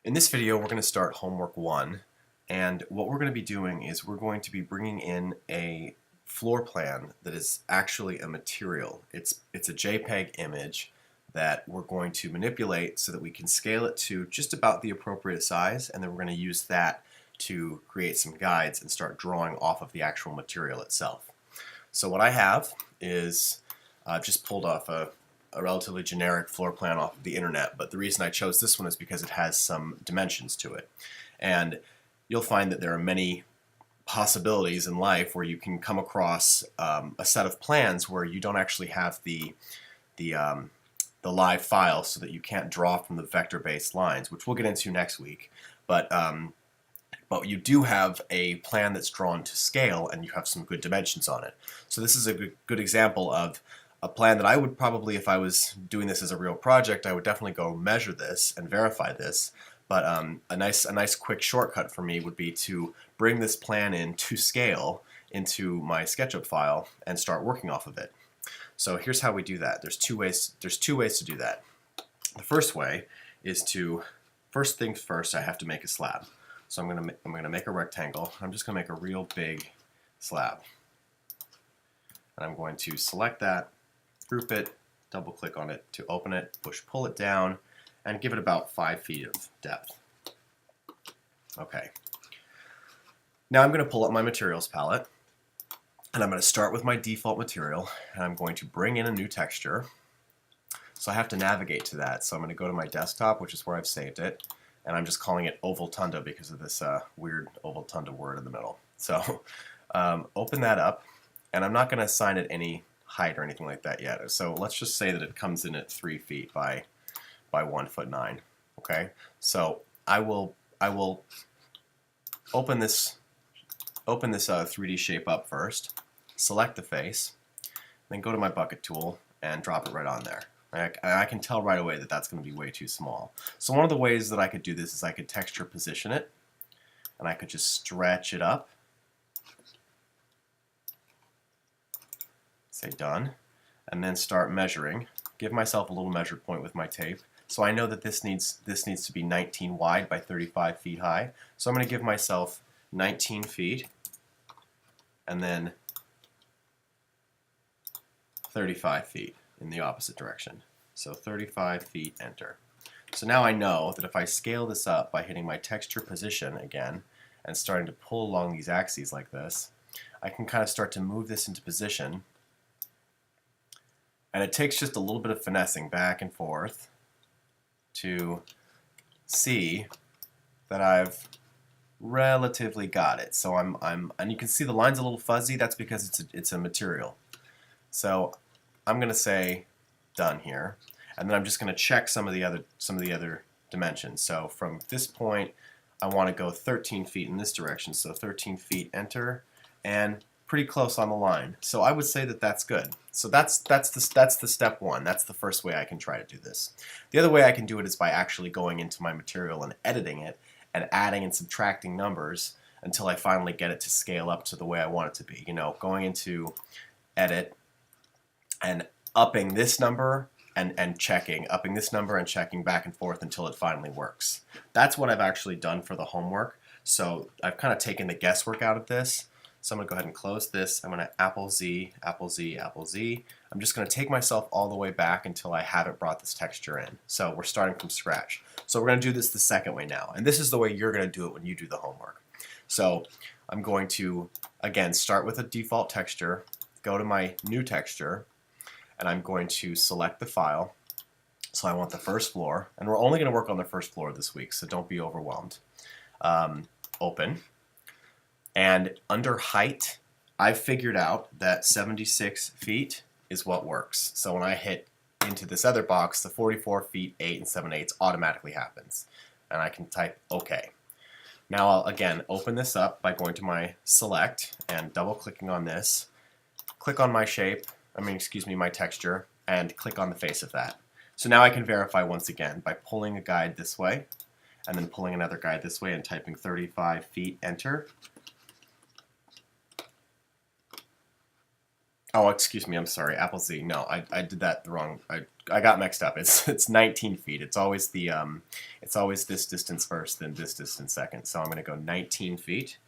In this video, we're going to start homework 1, and what we're going to be doing is we're going to be bringing in a floor plan that is actually a material. It's a JPEG image that we're going to manipulate so that we can scale it to just about the appropriate size, and then we're going to use that to create some guides and start drawing off of the actual material itself. So what I have is just pulled off a relatively generic floor plan off of the internet, but the reason I chose this one is because it has some dimensions to it. And you'll find that there are many possibilities in life where you can come across a set of plans where you don't actually have the live file, so that you can't draw from the vector-based lines, which we'll get into next week. But you do have a plan that's drawn to scale, and you have some good dimensions on it. So this is a good example of a plan that I would probably, if I was doing this as a real project, I would definitely go measure this and verify this. But a nice quick shortcut for me would be to bring this plan in to scale into my SketchUp file and start working off of it. So here's how we do that. There's two ways to do that. The first way is first things first, I have to make a slab. So I'm gonna make a rectangle. I'm just gonna make a real big slab. And I'm going to select that, group it, double click on it to open it, pull it down, and give it about 5 feet of depth. Okay. Now I'm going to pull up my materials palette, and I'm going to start with my default material, and I'm going to bring in a new texture. So I have to navigate to that. So I'm going to go to my desktop, which is where I've saved it, and I'm just calling it Oval Tunda because of this weird Oval Tunda word in the middle. So open that up, and I'm not going to assign it any height or anything like that yet. So let's just say that it comes in at 3 feet by 1'9". Okay, so I will open this 3D shape up first, select the face, then go to my bucket tool and drop it right on there. I can tell right away that that's going to be way too small. So one of the ways that I could do this is I could texture position it, and I could just stretch it up. Say done, and then start measuring. Give myself a little measure point with my tape. So I know that this needs to be 19 wide by 35 feet high. So I'm going to give myself 19 feet and then 35 feet in the opposite direction. So 35 feet, enter. So now I know that if I scale this up by hitting my texture position again and starting to pull along these axes like this, I can kind of start to move this into position. And it takes just a little bit of finessing back and forth to see that I've relatively got it. So and you can see the line's a little fuzzy. That's because it's a material. So I'm going to say done here, and then I'm just going to check some of the other dimensions. So from this point, I want to go 13 feet in this direction. So 13 feet, enter, and pretty close on the line. So I would say that that's good. So that's the step one. That's the first way I can try to do this. The other way I can do it is by actually going into my material and editing it and adding and subtracting numbers until I finally get it to scale up to the way I want it to be. You know, going into edit and upping this number and checking, upping this number and checking back and forth until it finally works. That's what I've actually done for the homework. So I've kind of taken the guesswork out of this. So I'm going to go ahead and close this. I'm going to Apple Z, Apple Z, Apple Z. I'm just going to take myself all the way back until I haven't brought this texture in. So we're starting from scratch. So we're going to do this the second way now. And this is the way you're going to do it when you do the homework. So I'm going to, again, start with a default texture, go to my new texture, and I'm going to select the file. So I want the first floor. And we're only going to work on the first floor this week, so don't be overwhelmed. Open. And under height, I've figured out that 76 feet is what works. So when I hit into this other box, the 44 feet, 8 and 7/8 automatically happens. And I can type OK. Now I'll again open this up by going to my select and double clicking on this. Click on my shape, my texture, and click on the face of that. So now I can verify once again by pulling a guide this way and then pulling another guide this way and typing 35 feet, enter. Oh, excuse me, I'm sorry, Apple Z. No, I did that wrong. I I got mixed up. It's 19 feet. It's always it's always this distance first, then this distance second. So I'm going to go 19 feet.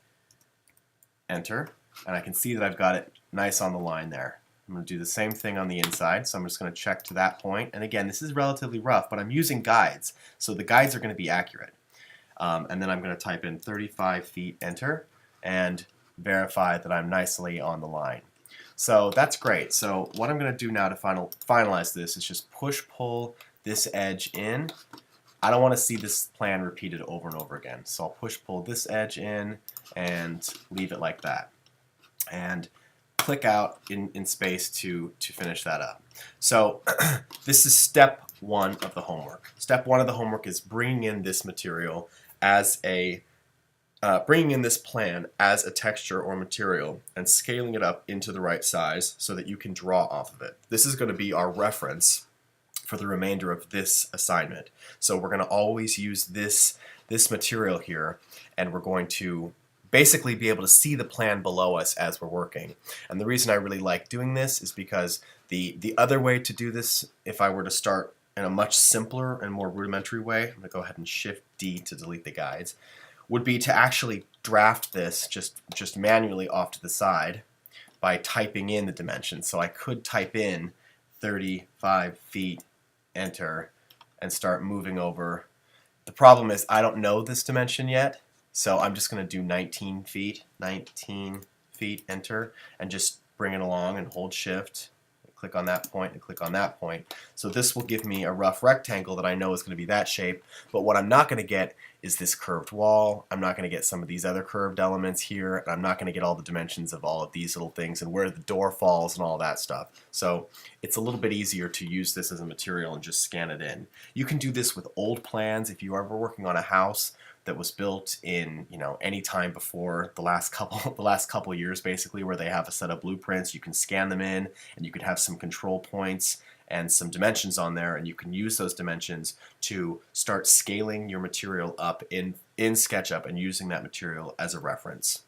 Enter, and I can see that I've got it nice on the line there. I'm going to do the same thing on the inside, so I'm just going to check to that point. And again, this is relatively rough, but I'm using guides, so the guides are going to be accurate. And then I'm going to type in 35 feet, enter, and verify that I'm nicely on the line. So that's great. So what I'm going to do now to finalize this is just push-pull this edge in. I don't want to see this plan repeated over and over again. So I'll push-pull this edge in and leave it like that. And click out in space to finish that up. So this is step one of the homework. Step one of the homework is bringing in this material as bringing in this plan as a texture or material and scaling it up into the right size so that you can draw off of it. This is going to be our reference for the remainder of this assignment. So we're going to always use this material here, and we're going to basically be able to see the plan below us as we're working. And the reason I really like doing this is because the other way to do this, if I were to start in a much simpler and more rudimentary way, I'm going to go ahead and Shift D to delete the guides, would be to actually draft this just manually off to the side by typing in the dimensions. So I could type in 35 feet, enter, and start moving over. The problem is I don't know this dimension yet, so I'm just going to do 19 feet, enter, and just bring it along and hold Shift, click on that point, and click on that point. So this will give me a rough rectangle that I know is going to be that shape, but what I'm not going to get is this curved wall. I'm not going to get some of these other curved elements here, and I'm not going to get all the dimensions of all of these little things and where the door falls and all that stuff. So it's a little bit easier to use this as a material and just scan it in. You can do this with old plans if you're ever working on a house that was built in, any time before the last couple years, basically, where they have a set of blueprints. You can scan them in, and you can have some control points and some dimensions on there, and you can use those dimensions to start scaling your material up in SketchUp and using that material as a reference.